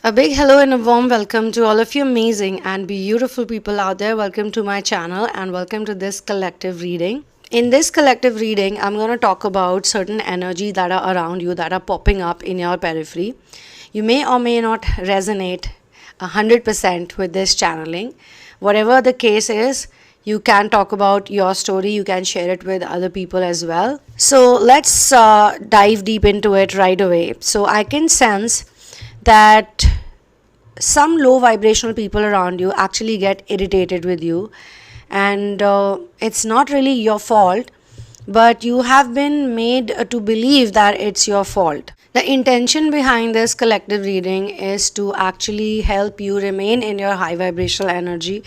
A big hello and a warm welcome to all of you amazing and beautiful people out there. Welcome to my channel and welcome to this collective reading. In this collective reading, I'm going to talk about certain energy that are around you that are popping up in your periphery. You may or may not resonate 100% with this channeling. Whatever the case is, you can talk about your story, you can share it with other people as well. So let's dive deep into it right away. So I can sense that some low vibrational people around you actually get irritated with you, and it's not really your fault, but you have been made to believe that it's your fault. The intention behind this collective reading is to actually help you remain in your high vibrational energy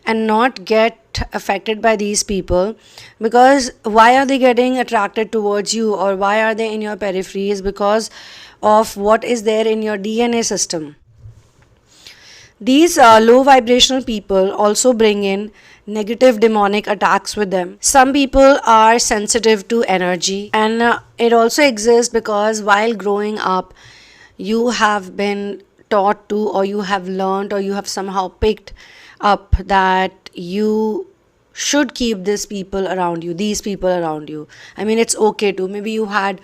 and not get affected by these people, because why are they getting attracted towards you or why are they in your periphery is because of what is there in your DNA system. These low vibrational people also bring in negative demonic attacks with them. Some people are sensitive to energy, and it also exists because while growing up, you have been taught to, or you have learned, or you have somehow picked up that you should keep these people around you. I mean, it's okay to. Maybe you had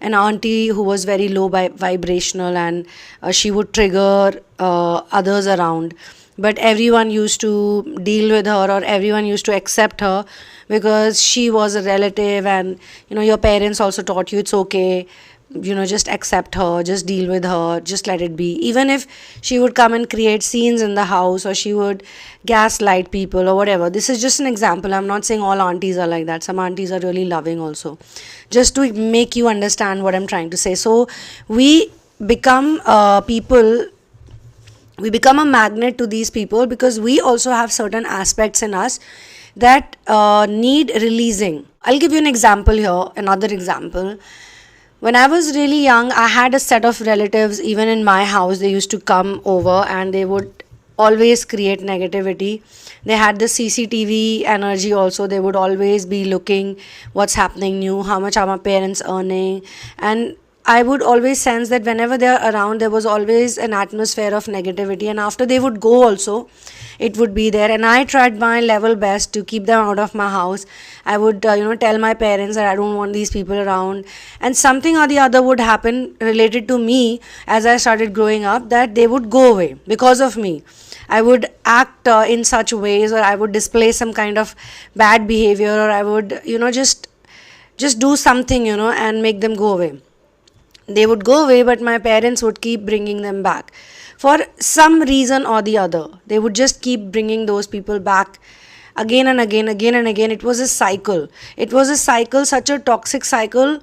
an auntie who was very low vibrational, and she would trigger others around, but everyone used to deal with her, or everyone used to accept her because she was a relative, and your parents also taught you it's okay, just accept her, just deal with her, just let it be. Even if she would come and create scenes in the house, or she would gaslight people or whatever. This is just an example. I'm not saying all aunties are like that. Some aunties are really loving also. Just to make you understand what I'm trying to say. So we become we become a magnet to these people because we also have certain aspects in us that need releasing. I'll give you an example here, another example. When I was really young, I had a set of relatives, even in my house. They used to come over and they would always create negativity. They had the CCTV energy also. They would always be looking what's happening new, how much are my parents earning. And I would always sense that whenever they are around, there was always an atmosphere of negativity. And after they would go also, it would be there. And I tried my level best to keep them out of my house. I would tell my parents that I don't want these people around, and something or the other would happen related to me as I started growing up, that they would go away because of me. I would act in such ways, or I would display some kind of bad behavior, or I would just do something and make them go away. They would go away, but my parents would keep bringing them back. For some reason or the other, they would just keep bringing those people back again and again. It was a cycle. Such a toxic cycle.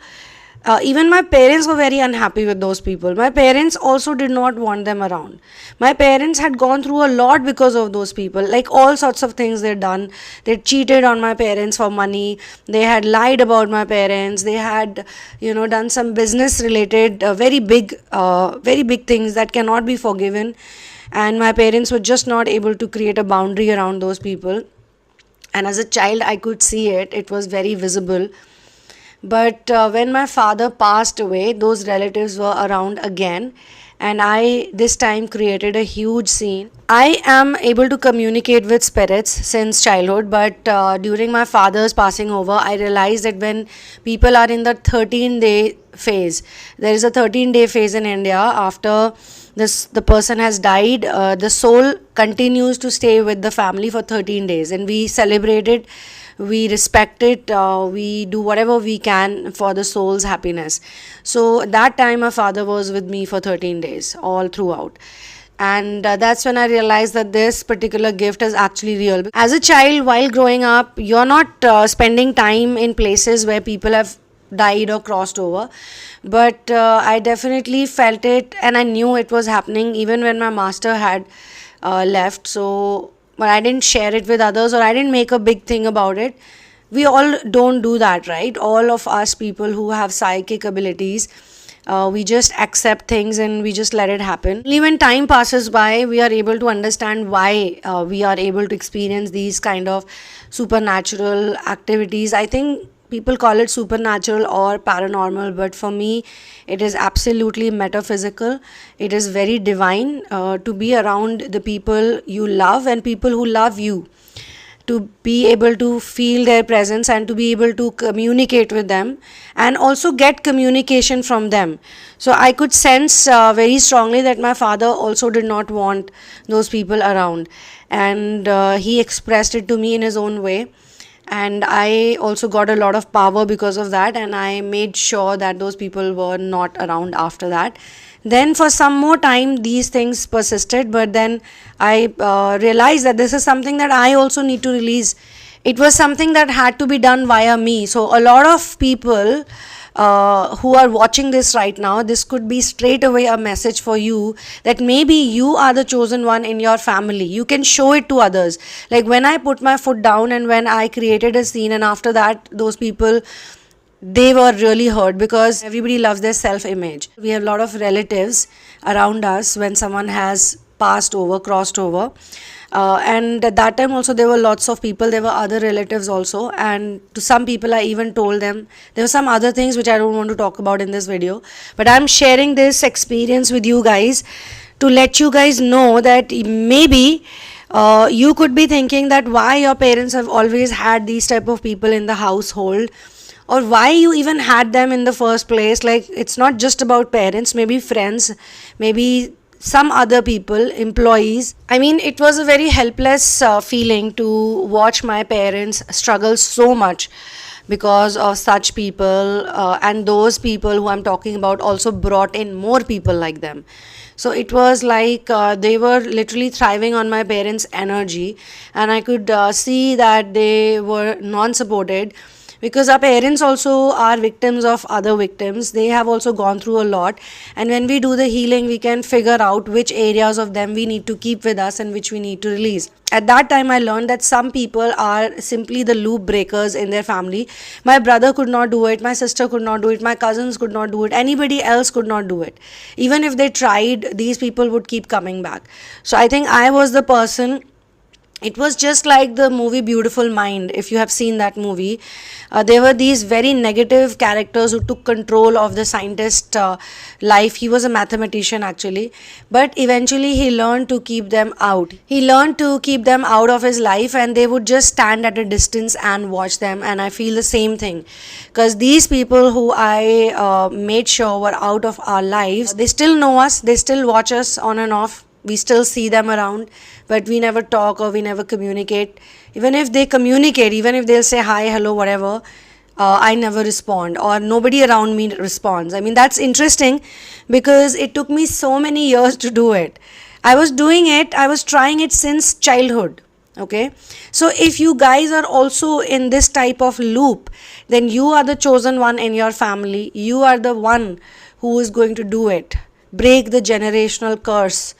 Even my parents were very unhappy with those people. My parents also did not want them around. My parents had gone through a lot because of those people. Like all sorts of things they'd done. They cheated on my parents for money. They had lied about my parents. They had, done some business related, very big things that cannot be forgiven. And my parents were just not able to create a boundary around those people. And as a child, I could see it. It was very visible. But when my father passed away, those relatives were around again, and I this time created a huge scene. I am able to communicate with spirits since childhood, but during my father's passing over, I realized that when people are in the 13-day phase, there is a 13-day phase in India. After the person has died, the soul continues to stay with the family for 13 days, and we celebrate it. We respect it, we do whatever we can for the soul's happiness. So that time my father was with me for 13 days all throughout, and that's when I realized that this particular gift is actually real. As a child, while growing up, you're not spending time in places where people have died or crossed over, but I definitely felt it, and I knew it was happening even when my master had left. So but I didn't share it with others, or I didn't make a big thing about it. We all don't do that, right? All of us people who have psychic abilities, we just accept things and we just let it happen. Only when time passes by, we are able to understand why we are able to experience these kind of supernatural activities. I think People call it supernatural or paranormal, but for me it is absolutely metaphysical. It is very divine to be around the people you love and people who love you, to be able to feel their presence and to be able to communicate with them and also get communication from them. So I could sense very strongly that my father also did not want those people around, and he expressed it to me in his own way, and I also got a lot of power because of that, and I made sure that those people were not around after that. Then for some more time these things persisted, but then I realized that this is something that I also need to release. It was something that had to be done via me. So a lot of people who are watching this right now, this could be straight away a message for you that maybe you are the chosen one in your family. You can show it to others. Like when I put my foot down and when I created a scene, and after that those people, they were really hurt because everybody loves their self-image. We have a lot of relatives around us when someone has passed over, crossed over. And at that time also there were lots of people, there were other relatives also, and to some people I even told them. There were some other things which I don't want to talk about in this video, but I'm sharing this experience with you guys to let you guys know that maybe you could be thinking that why your parents have always had these type of people in the household, or why you even had them in the first place. Like, it's not just about parents, maybe friends, maybe some other people, employees. I mean, it was a very helpless feeling to watch my parents struggle so much because of such people, and those people who I'm talking about also brought in more people like them. So it was like they were literally thriving on my parents' energy, and I could see that they were non-supported, because our parents also are victims of other victims. They have also gone through a lot, and when we do the healing, we can figure out which areas of them we need to keep with us and which we need to release. At that time I learned that some people are simply the loop breakers in their family. My brother could not do it, my sister could not do it, my cousins could not do it, anybody else could not do it. Even if they tried, these people would keep coming back. So I think I was the person. It was just like the movie Beautiful Mind, if you have seen that movie. There were these very negative characters who took control of the scientist life. He was a mathematician actually, but eventually he learned to keep them out. He learned to keep them out of his life, and they would just stand at a distance and watch them. And I feel the same thing, because these people who I made sure were out of our lives, they still know us, they still watch us on and off. We still see them around, but we never talk or we never communicate. Even if they communicate, even if they'll say hi, hello, whatever, I never respond, or nobody around me responds. I mean, that's interesting because it took me so many years to do it. I was doing it, I was trying it since childhood. Okay, so if you guys are also in this type of loop, then you are the chosen one in your family. You are the one who is going to do it, break the generational curse.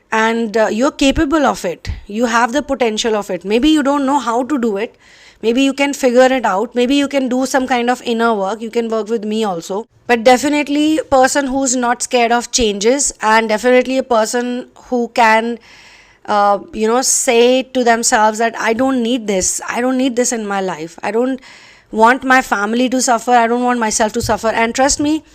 And you're capable of it. You have the potential of it. Maybe you don't know how to do it. Maybe you can figure it out. Maybe you can do some kind of inner work. You can work with me also. But definitely a person who's not scared of changes, and definitely a person who can say to themselves that I don't need this. I don't need this in my life. I don't want my family to suffer. I don't want myself to suffer. And trust me,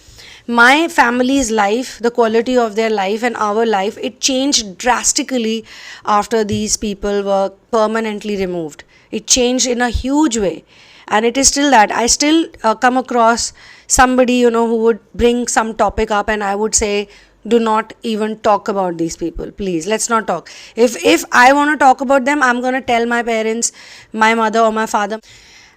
my family's life, the quality of their life and our life, it changed drastically after these people were permanently removed. It changed in a huge way, and it is still that. I still come across somebody who would bring some topic up, and I would say, do not even talk about these people, please. Let's not talk. If I want to talk about them, I'm going to tell my parents, my mother or my father.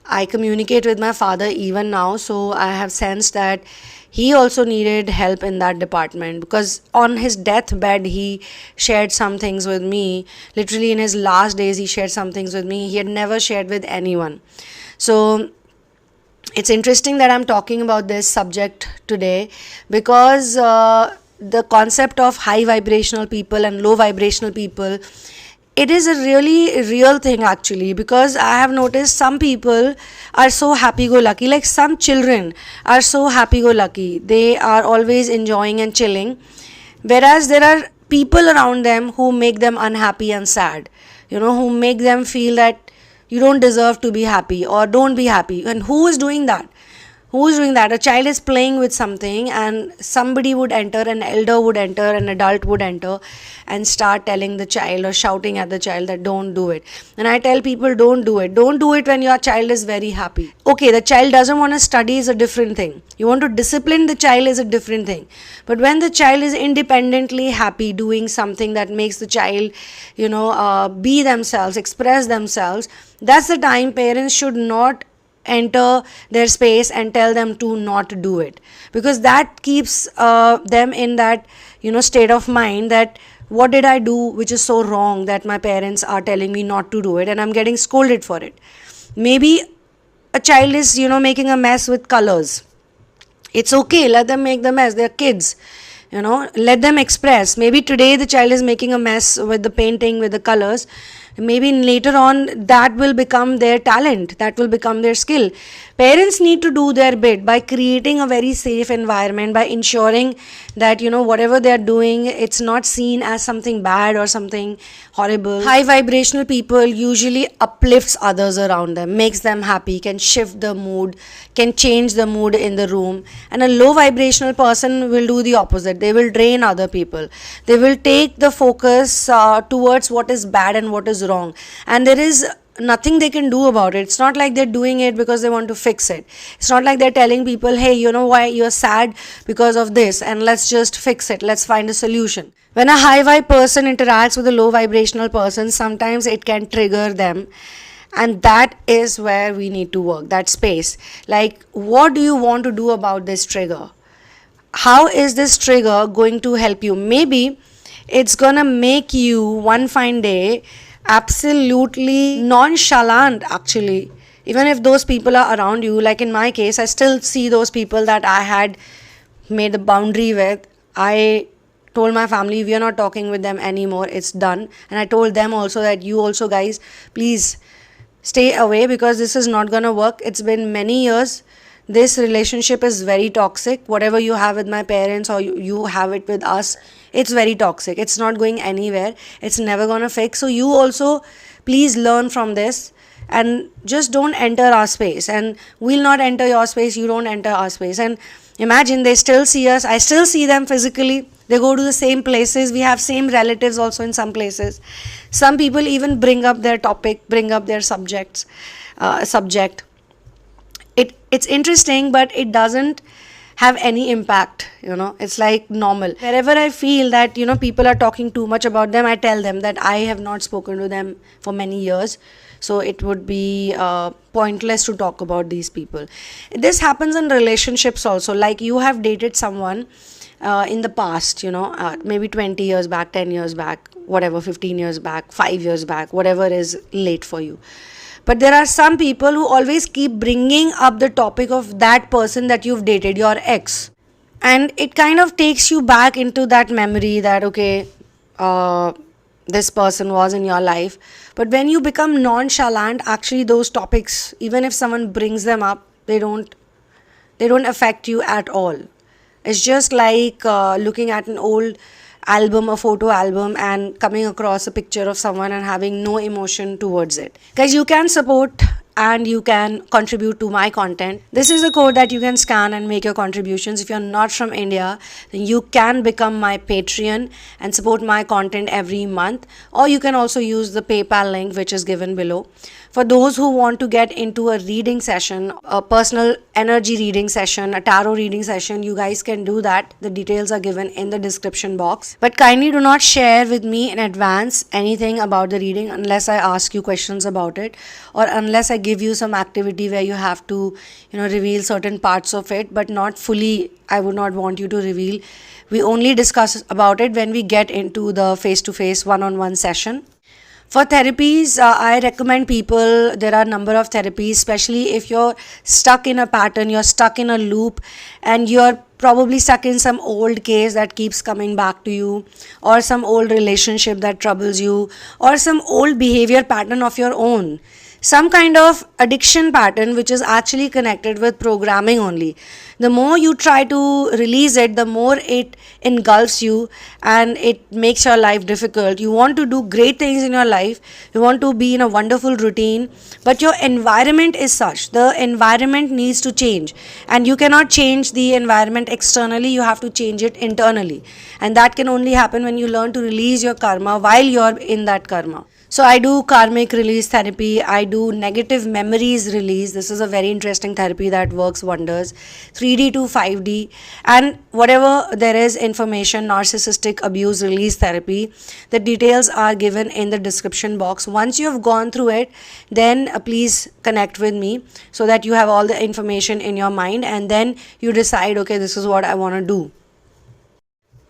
I communicate with my father even now, so I have sensed that he also needed help in that department, because on his deathbed he shared some things with me. Literally in his last days he shared some things with me he had never shared with anyone. So it's interesting that I'm talking about this subject today, because the concept of high vibrational people and low vibrational people, it is a really real thing actually, because I have noticed some people are so happy-go-lucky, like some children are so happy-go-lucky. They are always enjoying and chilling, whereas there are people around them who make them unhappy and sad, who make them feel that you don't deserve to be happy, or don't be happy. And who is doing that? Who is doing that? A child is playing with something, and somebody would enter, an elder would enter, an adult would enter and start telling the child or shouting at the child that don't do it. And I tell people, don't do it. Don't do it when your child is very happy. Okay, the child doesn't want to study is a different thing. You want to discipline the child is a different thing. But when the child is independently happy doing something that makes the child, be themselves, express themselves, that's the time parents should not enter their space and tell them to not do it, because that keeps them in that state of mind that what did I do which is so wrong that my parents are telling me not to do it and I'm getting scolded for it. Maybe a child is making a mess with colors. It's okay, let them make the mess, they're kids. Let them express. Maybe today the child is making a mess with the painting, with the colors. Maybe later on that will become their talent, that will become their skill. Parents need to do their bit by creating a very safe environment, by ensuring that whatever they are doing, it's not seen as something bad or something horrible. High vibrational people usually uplifts others around them, makes them happy, can shift the mood, can change the mood in the room. And a low vibrational person will do the opposite. They will drain other people. They will take the focus towards what is bad and what is wrong, and there is nothing they can do about it. It's not like they're doing it because they want to fix it. It's not like they're telling people, hey, why you're sad because of this, and let's just fix it, let's find a solution. When a high vibe person interacts with a low vibrational person, sometimes it can trigger them, and that is where we need to work, that space. Like, what do you want to do about this trigger? How is this trigger going to help you? Maybe it's gonna make you one fine day absolutely nonchalant, actually. Even if those people are around you, like in my case, I still see those people that I had made a boundary with. I told my family, we are not talking with them anymore, it's done. And I told them also that you also guys, please stay away, because this is not gonna work. It's been many years. This relationship is very toxic. Whatever you have with my parents or you have it with us, it's very toxic. It's not going anywhere. It's never gonna fix. So you also please learn from this and just don't enter our space, and we'll not enter your space, you don't enter our space. And imagine, they still see us, I still see them physically, they go to the same places, we have same relatives also in some places. Some people even bring up their topic, bring up their subject. It's interesting, but it doesn't have any impact. It's like normal. Wherever I feel that people are talking too much about them, I tell them that I have not spoken to them for many years, so it would be pointless to talk about these people. This happens in relationships also. Like, you have dated someone in the past, maybe 20 years back, 10 years back, whatever, 15 years back, 5 years back, whatever is late for you. But there are some people who always keep bringing up the topic of that person that you've dated, your ex. And it kind of takes you back into that memory that, okay, this person was in your life. But when you become nonchalant, actually those topics, even if someone brings them up, they don't affect you at all. It's just like looking at an old album, a photo album, and coming across a picture of someone and having no emotion towards it. Guys, you can support and you can contribute to my content. This is a code that you can scan and make your contributions. If you're not from India, then you can become my Patreon and support my content every month, or you can also use the PayPal link which is given below. For those who want to get into a reading session, a personal energy reading session, a tarot reading session, you guys can do that. The details are given in the description box. But kindly do not share with me in advance anything about the reading unless I ask you questions about it, or unless I give you some activity where you have to, reveal certain parts of it, but not fully. I would not want you to reveal. We only discuss about it when we get into the face-to-face one-on-one session. For therapies, I recommend people, there are a number of therapies, especially if you're stuck in a pattern, you're stuck in a loop, and you're probably stuck in some old case that keeps coming back to you, or some old relationship that troubles you, or some old behavior pattern of your own. some kind of addiction pattern which is actually connected with programming only. The more you try to release it, the more it engulfs you and it makes your life difficult. You want to do great things in your life, you want to be in a wonderful routine, but your environment is such. The environment needs to change, and you cannot change the environment externally, you have to change it internally. And that can only happen when you learn to release your karma while you're in that karma. So I do karmic release therapy, I do negative memories release. This is a very interesting therapy that works wonders. 3D to 5D, and whatever there is information, narcissistic abuse release therapy, the details are given in the description box. Once you have gone through it, then please connect with me so that you have all the information in your mind, and then you decide, okay, this is what I want to do.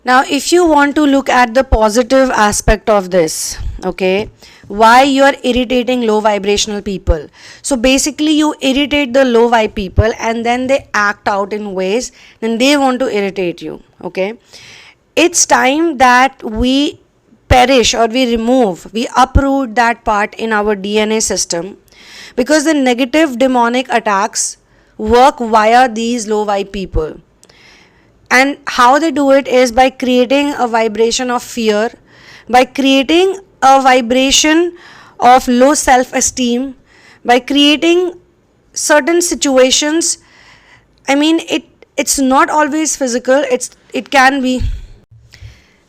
Now, if you want to look at the positive aspect of this, okay, why you are irritating low vibrational people. So basically you irritate the low vibe people and then they act out in ways, then they want to irritate you, okay. It's time that we perish or we uproot that part in our DNA system, because the negative demonic attacks work via these low vibe people. And how they do it is by creating a vibration of fear, by creating a vibration of low self-esteem, by creating certain situations. I mean, it's not always physical. It can be.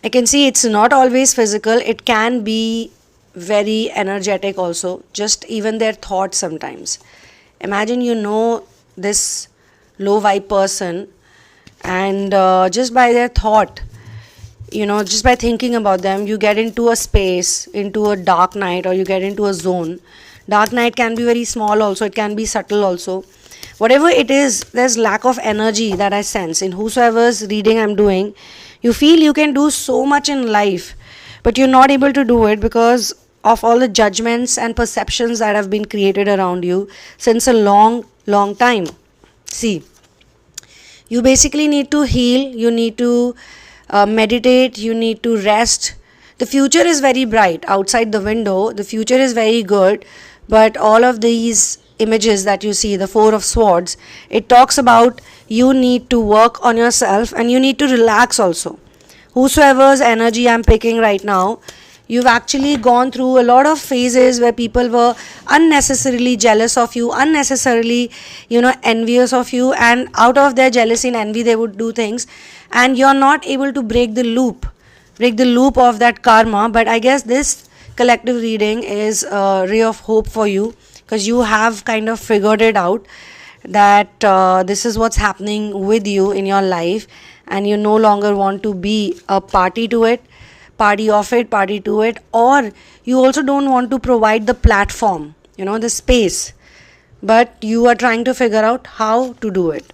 I can see it's not always physical. It can be very energetic also. Just even their thoughts sometimes. Imagine this low vibe person, and just by their thought, just by thinking about them, you get into a space, into a dark night, or you get into a zone. Dark night can be very small also, it can be subtle also. Whatever it is, there's lack of energy that I sense in whosoever's reading I'm doing. You feel you can do so much in life, but you're not able to do it because of all the judgments and perceptions that have been created around you since a long time. See, you basically need to heal, you need to meditate, you need to rest. The future is very bright outside the window, the future is very good, but all of these images that you see, the Four of Swords, it talks about you need to work on yourself and you need to relax also. Whosoever's energy I'm picking right now, you've actually gone through a lot of phases where people were unnecessarily jealous of you, unnecessarily, envious of you, and out of their jealousy and envy, they would do things, and you're not able to break the loop of that karma. But I guess this collective reading is a ray of hope for you, because you have kind of figured it out that this is what's happening with you in your life, and you no longer want to be a party to it, party to it, or you also don't want to provide the platform, the space, but you are trying to figure out how to do it.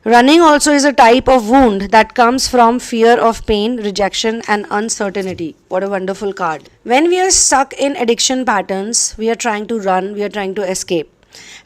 Running also is a type of wound that comes from fear of pain, rejection, and uncertainty. What a wonderful card. When we are stuck in addiction patterns, we are trying to run, we are trying to escape.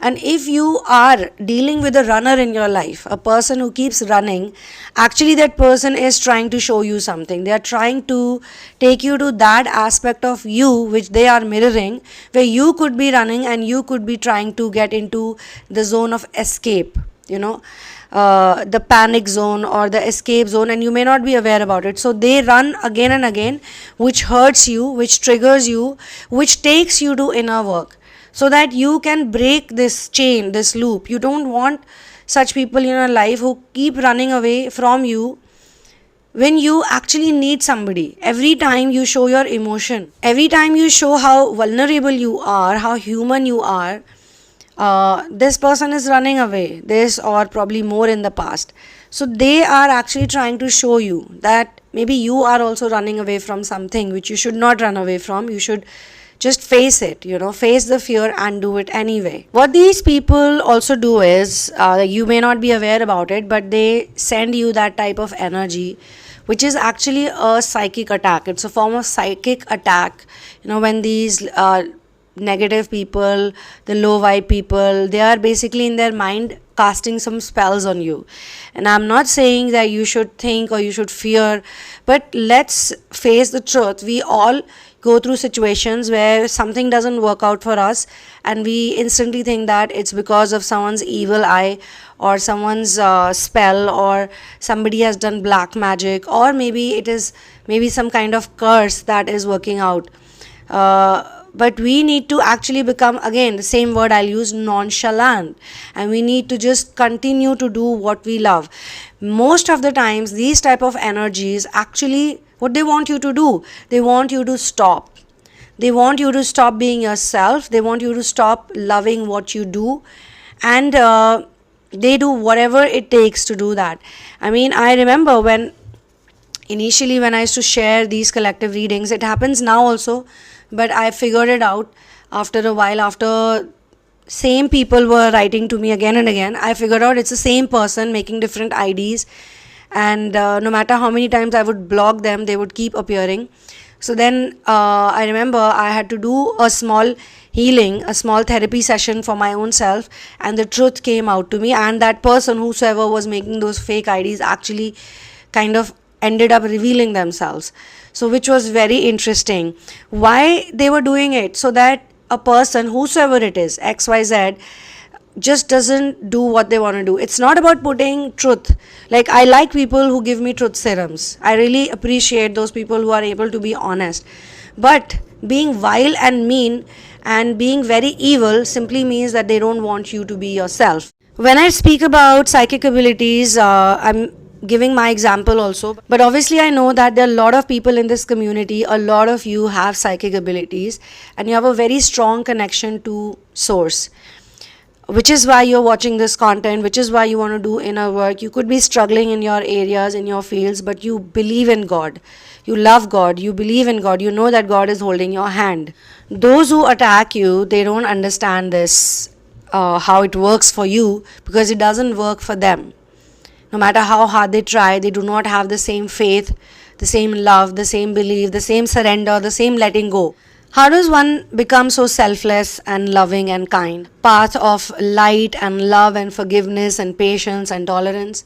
And if you are dealing with a runner in your life, a person who keeps running, actually that person is trying to show you something. They are trying to take you to that aspect of you which they are mirroring, where you could be running and you could be trying to get into the zone of escape, the panic zone or the escape zone, and you may not be aware about it. So they run again and again, which hurts you, which triggers you, which takes you to inner work, so that you can break this chain, this loop. You don't want such people in your life who keep running away from you when you actually need somebody. Every time you show your emotion, every time you show how vulnerable you are, how human you are, this person is running away, this or probably more in the past. So they are actually trying to show you that maybe you are also running away from something which you should not run away from. You should just face it, face the fear and do it anyway. What these people also do is, you may not be aware about it, but they send you that type of energy, which is actually a psychic attack. It's a form of psychic attack. When these negative people, the low vibe people, they are basically in their mind casting some spells on you. And I'm not saying that you should think or you should fear, but let's face the truth. We all go through situations where something doesn't work out for us, and we instantly think that it's because of someone's evil eye, or someone's spell, or somebody has done black magic, or maybe it is maybe some kind of curse that is working out. But we need to actually become, again, the same word I'll use, nonchalant, and we need to just continue to do what we love. Most of the times these type of energies, actually what they want you to do, they want you to stop. They want you to stop being yourself. They want you to stop loving what you do, and they do whatever it takes to do that. I mean, I remember when initially when I used to share these collective readings, it happens now also, but I figured it out after a while. After same people were writing to me again and again, I figured out it's the same person making different IDs, and no matter how many times I would block them, they would keep appearing. So then I remember I had to do a small healing, a small therapy session for my own self, and the truth came out to me, and that person, whosoever was making those fake IDs, actually kind of ended up revealing themselves. So which was very interesting. Why they were doing it? So that a person, whosoever it is, XYZ, just doesn't do what they want to do. It's not about putting truth. Like, I like people who give me truth serums. I really appreciate those people who are able to be honest. But being vile and mean and being very evil simply means that they don't want you to be yourself. When I speak about psychic abilities, I'm giving my example also, but obviously I know that there are a lot of people in this community, a lot of you have psychic abilities, and you have a very strong connection to source, which is why you're watching this content, which is why you want to do inner work. You could be struggling in your areas, in your fields, but you believe in God, you love God, you believe in God, you know that God is holding your hand. Those who attack you, they don't understand this, how it works for you, because it doesn't work for them. No matter how hard they try, they do not have the same faith, the same love, the same belief, the same surrender, the same letting go. How does one become so selfless and loving and kind? Path of light and love and forgiveness and patience and tolerance.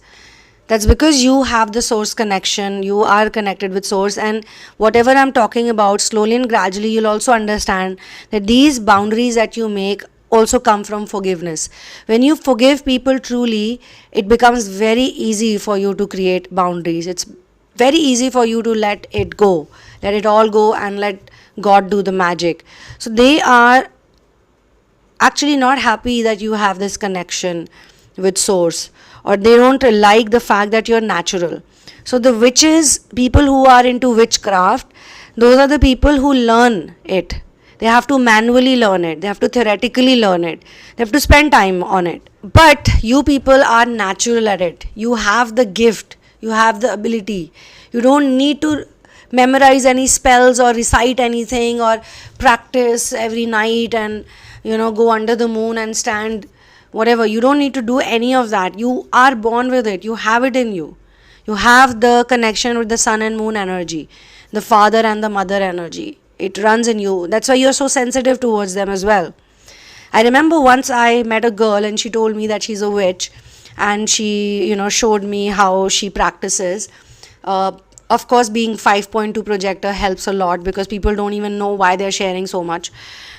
That's because you have the source connection, you are connected with source, and whatever I'm talking about, slowly and gradually you'll also understand that these boundaries that you make also come from forgiveness. When you forgive people truly, it becomes very easy for you to create boundaries. It's very easy for you to let it go, let it all go, and let God do the magic. So they are actually not happy that you have this connection with source, or they don't like the fact that you're natural. So the witches, people who are into witchcraft, those are the people who learn it. They have to manually learn it. They have to theoretically learn it. They have to spend time on it. But you people are natural at it. You have the gift. You have the ability. You don't need to memorize any spells or recite anything or practice every night and, go under the moon and stand whatever. You don't need to do any of that. You are born with it. You have it in you. You have the connection with the sun and moon energy, the father and the mother energy. It runs in you. That's why you're so sensitive towards them as well. I remember once I met a girl and she told me that she's a witch, and she, showed me how she practices. Of course, being 5.2 projector helps a lot, because people don't even know why they're sharing so much,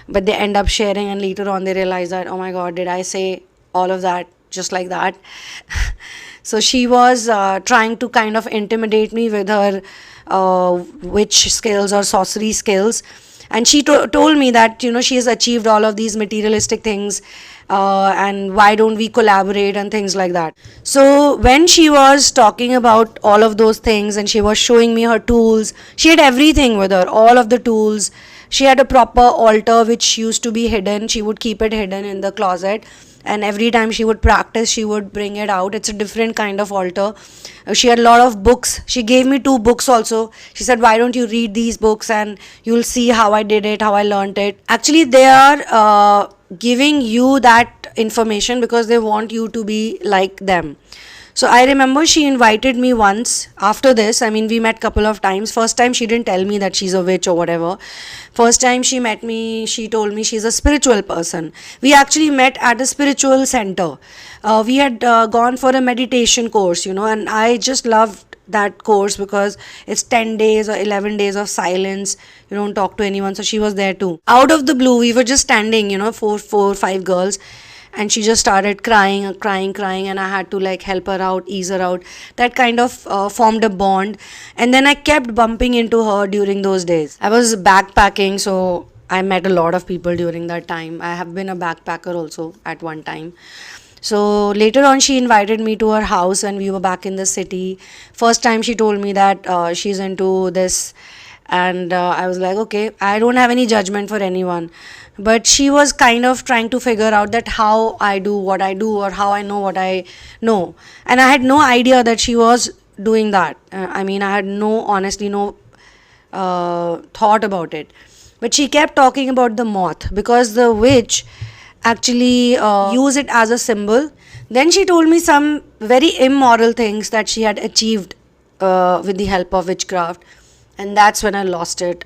but they end up sharing, and later on they realize that, oh my God, did I say all of that just like that? So she was trying to kind of intimidate me with her witch skills or sorcery skills, and she told me that she has achieved all of these materialistic things, and why don't we collaborate and things like that. So when she was talking about all of those things and she was showing me her tools, she had everything with her, all of the tools. She had a proper altar which used to be hidden. She would keep it hidden in the closet, and every time she would practice, she would bring it out. It's a different kind of altar. She had a lot of books. She gave me 2 books also. She said, why don't you read these books and you'll see how I did it, how I learned it. Actually, they are giving you that information because they want you to be like them. So I remember she invited me once after this. I mean, we met a couple of times. First time she didn't tell me that she's a witch or whatever. First time she met me, she told me she's a spiritual person. We actually met at a spiritual center. We had gone for a meditation course, and I just loved that course because it's 10 days or 11 days of silence. You don't talk to anyone. So she was there too. Out of the blue, we were just standing, five girls, and she just started crying, and I had to like help her out, ease her out. That kind of formed a bond. And then I kept bumping into her during those days. I was backpacking, so I met a lot of people during that time. I have been a backpacker also at one time. So later on, she invited me to her house when we were back in the city. First time she told me that she's into this, and I was like, okay, I don't have any judgment for anyone. But she was kind of trying to figure out that how I do what I do, or how I know what I know. And I had no idea that she was doing that. I had honestly no thought about it. But she kept talking about the moth because the witch actually use it as a symbol. Then she told me some very immoral things that she had achieved with the help of witchcraft, and that's when I lost it.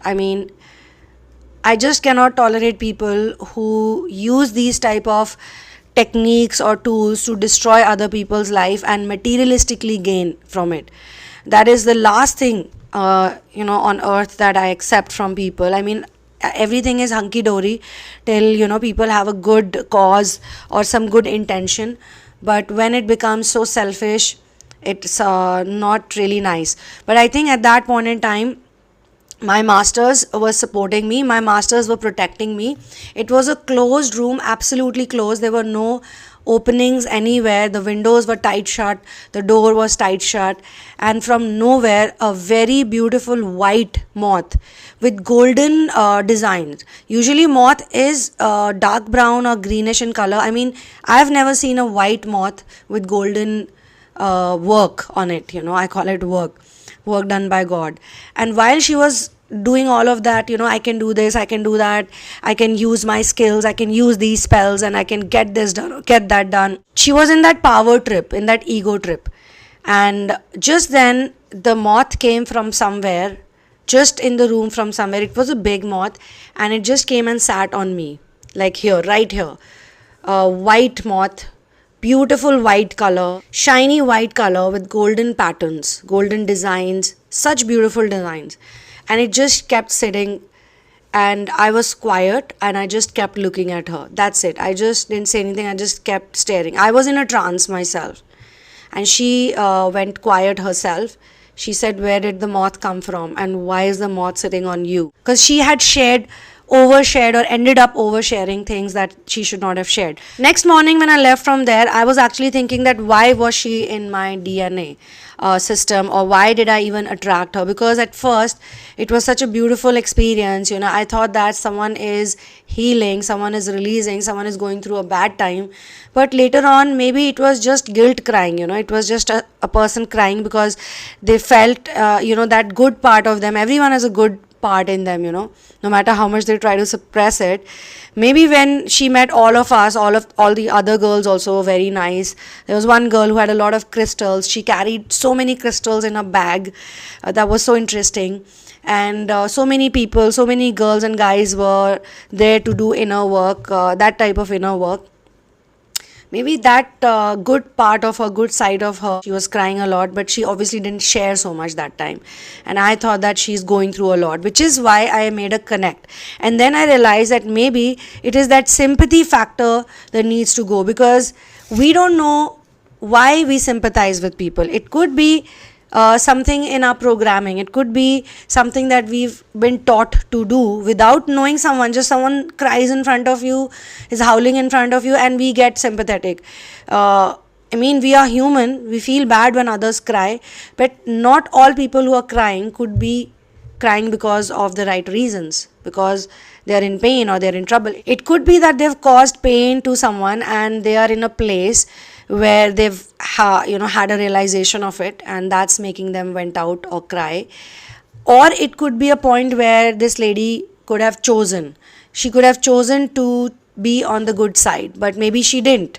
I just cannot tolerate people who use these type of techniques or tools to destroy other people's life and materialistically gain from it. That is the last thing on earth that I accept from people. Everything is hunky-dory till people have a good cause or some good intention, but when it becomes so selfish, it's not really nice. But I think at that point in time, my masters were supporting me, my masters were protecting me. It was a closed room, absolutely closed. There were no openings anywhere. The windows were tight shut, the door was tight shut, and from nowhere a very beautiful white moth with golden designs. Usually moth is dark brown or greenish in color. I've never seen a white moth with golden work on it. I call it work done by God. And while she was doing all of that, I can do this, I can do that, I can use my skills, I can use these spells, and I can get this done, get that done. She was in that power trip, in that ego trip. And just then the moth came from somewhere, just in the room from somewhere. It was a big moth, and it just came and sat on me, like here, right here. A white moth, beautiful white color, shiny white color with golden patterns, golden designs, such beautiful designs. And it just kept sitting, and I was quiet, and I just kept looking at her. That's it. I just didn't say anything. I just kept staring. I was in a trance myself. And she went quiet herself. She said, where did the moth come from, and why is the moth sitting on you? Because she had overshared or ended up oversharing things that she should not have shared. Next morning when I left from there, I was actually thinking that why was she in my DNA system, or why did I even attract her? Because at first it was such a beautiful experience. I thought that someone is healing, someone is releasing, someone is going through a bad time. But later on, maybe it was just guilt crying. It was just a person crying because they felt that good part of them. Everyone has a good part in them, no matter how much they try to suppress it. Maybe when she met all of us, all the other girls also very nice. There was one girl who had a lot of crystals. She carried so many crystals in a bag. That was so interesting. And so many people, so many girls and guys were there to do inner work, that type of inner work. Maybe that good part of her, good side of her, she was crying a lot, but she obviously didn't share so much that time. And I thought that she's going through a lot, which is why I made a connect. And then I realized that maybe it is that sympathy factor that needs to go, because we don't know why we sympathize with people. It could be something in our programming. It could be something that we've been taught to do without knowing someone. Just someone cries in front of you, is howling in front of you, and we get sympathetic. We are human. We feel bad when others cry, but not all people who are crying could be crying because of the right reasons, because they are in pain or they are in trouble. It could be that they've caused pain to someone and they are in a place where they've had a realization of it, and that's making them went out or cry. Or it could be a point where this lady could have chosen. She could have chosen to be on the good side, but maybe she didn't.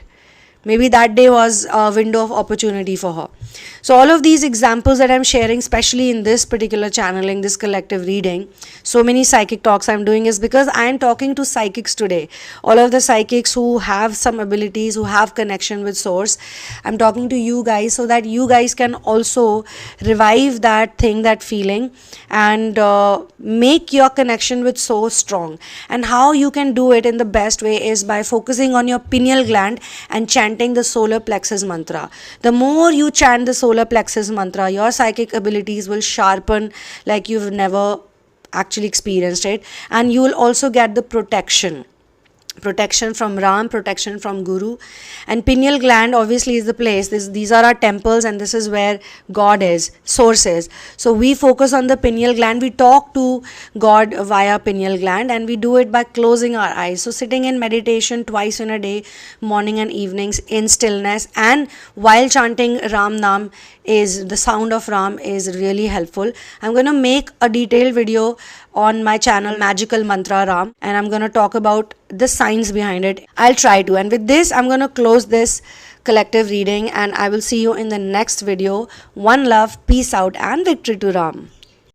Maybe that day was a window of opportunity for her. So all of these examples that I'm sharing, especially in this particular channeling, this collective reading, so many psychic talks I'm doing, is because I'm talking to psychics today. All of the psychics who have some abilities, who have connection with source, I'm talking to you guys so that you guys can also revive that thing, that feeling, and make your connection with source strong. And how you can do it in the best way is by focusing on your pineal gland and chanting the solar plexus mantra. The more you chant the solar plexus mantra, your psychic abilities will sharpen like you've never actually experienced it, and you will also get the protection from Ram, protection from Guru. And pineal gland obviously is the place, these are our temples, and this is where God is, source is. So we focus on the pineal gland, we talk to God via pineal gland, and we do it by closing our eyes. So sitting in meditation twice in a day, morning and evenings, in stillness, and while chanting Ram Nam, is the sound of Ram is really helpful. I'm going to make a detailed video on my channel Magical Mantra Ram, and I'm going to talk about the science behind it. I'll try to. And with this, I'm going to close this collective reading, and I will see you in the next video. One love, peace out, and victory to Ram.